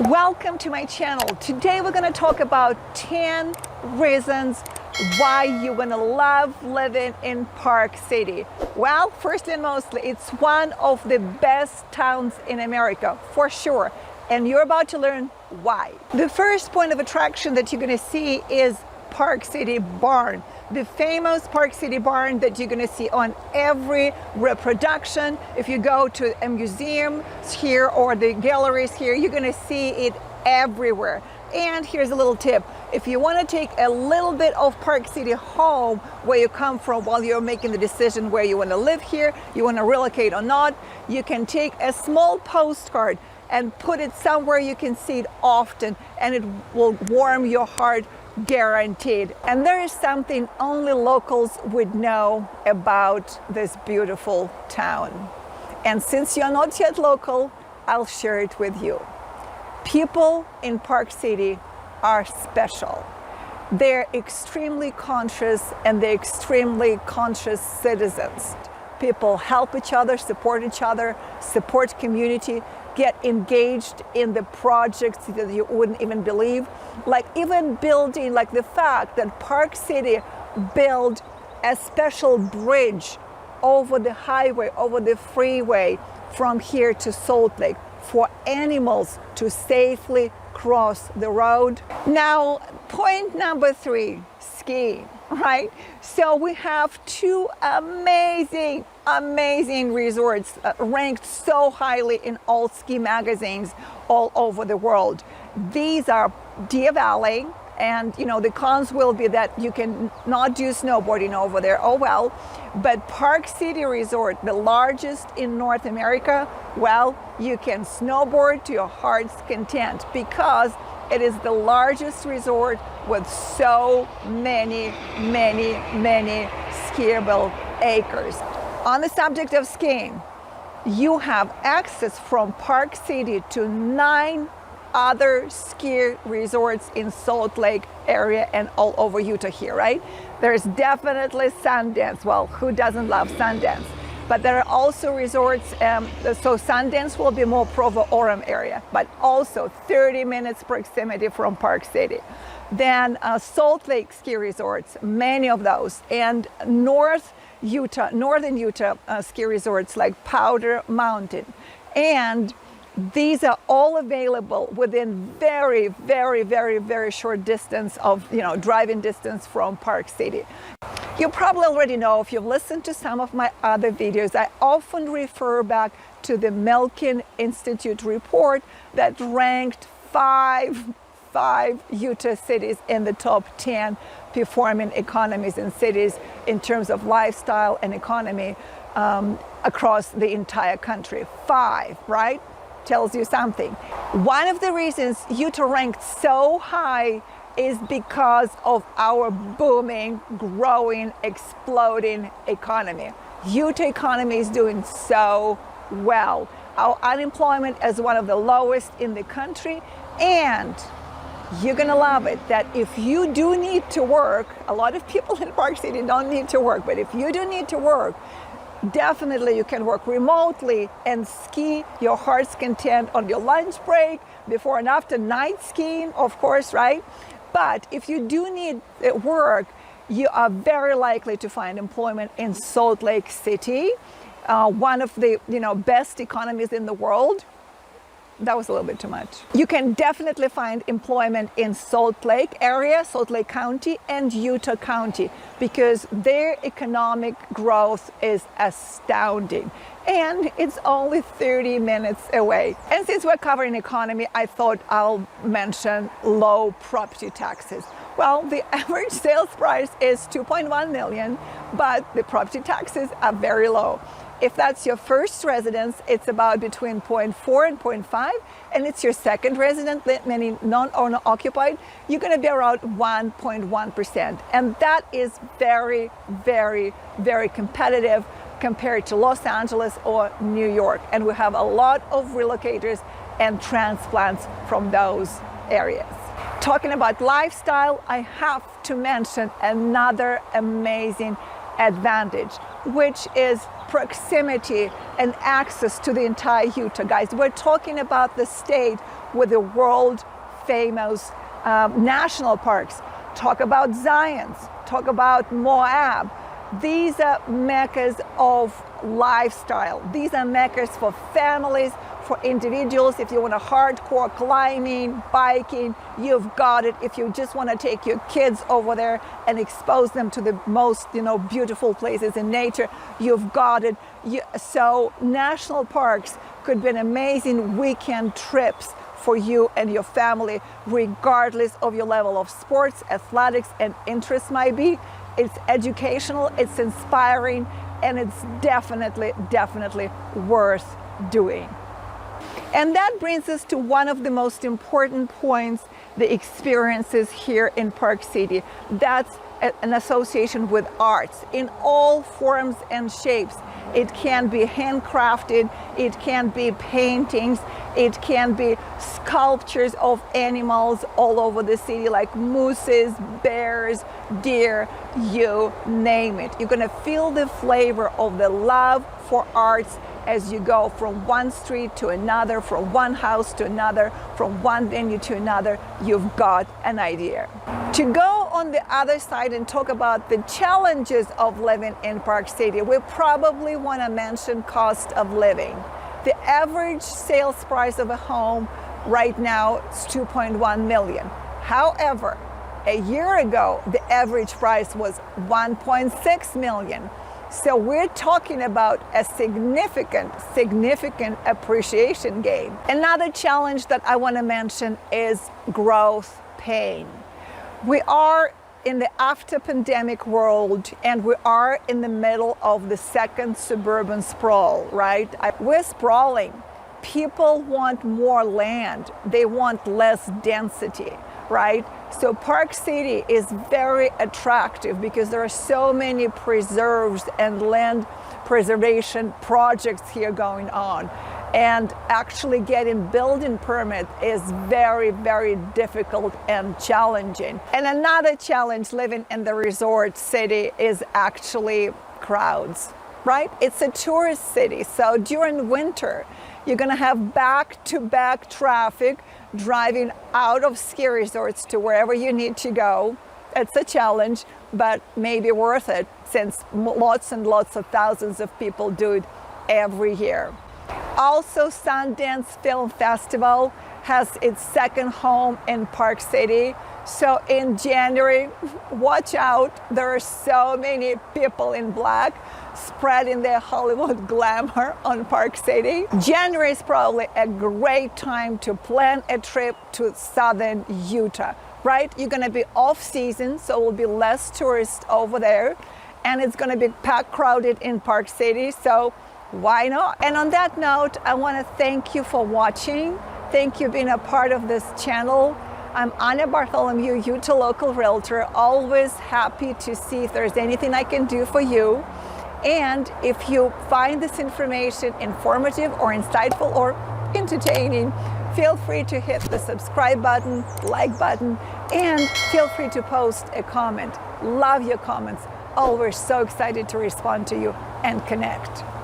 Welcome to my channel. Today we're going to talk about 10 reasons why you're going to love living in Park City. Well, first and mostly, it's one of the best towns in America, for sure. And you're about to learn why. The first point of attraction that you're going to see is Park City Barn. The famous Park City Barn that you're going to see on every reproduction. If you go to a museum here or the galleries here, you're going to see it everywhere. And here's a little tip. If you want to take a little bit of Park City home where you come from while you're making the decision where you want to live here, you want to relocate or not, you can take a small postcard and put it somewhere you can see it often, and it will warm your heart, guaranteed. And there is something only locals would know about this beautiful town. And since you're not yet local, I'll share it with you. People in Park City are special. They're extremely conscious, and they're extremely conscious citizens. People help each other, support community, get engaged in the projects that you wouldn't even believe. Like even building, like the fact that Park City built a special bridge over the highway, over the freeway from here to Salt Lake for animals to safely cross the road. Now, point number 3, skiing, right? So we have 2 amazing resorts ranked so highly in all ski magazines all over the world. These are Deer Valley, and the cons will be that you can not do snowboarding over there, oh well. But Park City Resort, the largest in North America, well, you can snowboard to your heart's content because it is the largest resort with so many skiable acres. On the subject of skiing, you have access from Park City to 9 other ski resorts in Salt Lake area and all over Utah here, right? There's definitely Sundance. Well, who doesn't love Sundance? But there are also resorts, so Sundance will be more Provo-Orem area, but also 30 minutes proximity from Park City. Then Salt Lake ski resorts, many of those, and northern Utah ski resorts like Powder Mountain. And these are all available within very short distance of, driving distance from Park City. You probably already know, if you've listened to some of my other videos, I often refer back to the Milken Institute report that ranked five Utah cities in the top 10 performing economies and cities in terms of lifestyle and economy across the entire country. 5, right? Tells you something. One of the reasons Utah ranked so high is because of our booming, growing, exploding economy. Utah economy is doing so well. Our unemployment is one of the lowest in the country, and you're gonna love it that if you do need to work, a lot of people in Park City don't need to work, but if you do need to work, definitely you can work remotely and ski your heart's content on your lunch break, before and after night skiing, of course, right? But if you do need work, you are very likely to find employment in Salt Lake City, one of the best economies in the world. That was a little bit too much. You can definitely find employment in Salt Lake area, Salt Lake County, and Utah County, because their economic growth is astounding. And it's only 30 minutes away. And since we're covering economy, I thought I'll mention low property taxes. Well, the average sales price is $2.1 million, but the property taxes are very low. If that's your first residence, it's about between 0.4 and 0.5, and it's your second residence, meaning non-owner occupied, you're going to be around 1.1%. And that is very competitive compared to Los Angeles or New York. And we have a lot of relocators and transplants from those areas. Talking about lifestyle, I have to mention another amazing advantage, which is proximity and access to the entire Utah, guys. We're talking about the state with the world famous national parks. Talk about Zions, talk about Moab. These are meccas of lifestyle. These are meccas for families, for individuals. If you want a hardcore climbing, biking, you've got it. If you just want to take your kids over there and expose them to the most, beautiful places in nature, you've got it. So national parks could be an amazing weekend trips for you and your family, regardless of your level of sports, athletics, and interest might be. It's educational, it's inspiring, and it's definitely worth doing. And that brings us to one of the most important points, the experiences here in Park City. That's an association with arts in all forms and shapes. It can be handcrafted, it can be paintings, it can be sculptures of animals all over the city, like mooses, bears, deer, you name it. You're gonna feel the flavor of the love for arts as you go from one street to another, from one house to another, from one venue to another. You've got an idea. To go on the other side and talk about the challenges of living in Park City, we probably want to mention cost of living. The average sales price of a home right now is $2.1 million. However, a year ago, the average price was $1.6 million. So we're talking about a significant appreciation gain. Another challenge that I want to mention is growth pain. We are in the after pandemic world, and we are in the middle of the second suburban sprawl, right? We're sprawling. People want more land. They want less density, right? So Park City is very attractive because there are so many preserves and land preservation projects here going on. And actually getting building permit is very difficult and challenging. And another challenge living in the resort city is actually crowds, right? It's a tourist city, so during winter, you're gonna have back-to-back traffic driving out of ski resorts to wherever you need to go. It's a challenge, but maybe worth it since lots and lots of thousands of people do it every year. Also, Sundance Film Festival has its second home in Park City. So in January, watch out. There are so many people in black spreading their Hollywood glamour on Park City. January is probably a great time to plan a trip to southern Utah, right? You're gonna be off season, so it will be less tourists over there. And it's gonna be packed crowded in Park City, so why not? And on that note, I wanna thank you for watching. Thank you for being a part of this channel. I'm Anya Bartholomew, Utah local realtor, always happy to see if there's anything I can do for you. And if you find this information informative or insightful or entertaining, feel free to hit the subscribe button, like button, and feel free to post a comment. Love your comments. Always so excited to respond to you and connect.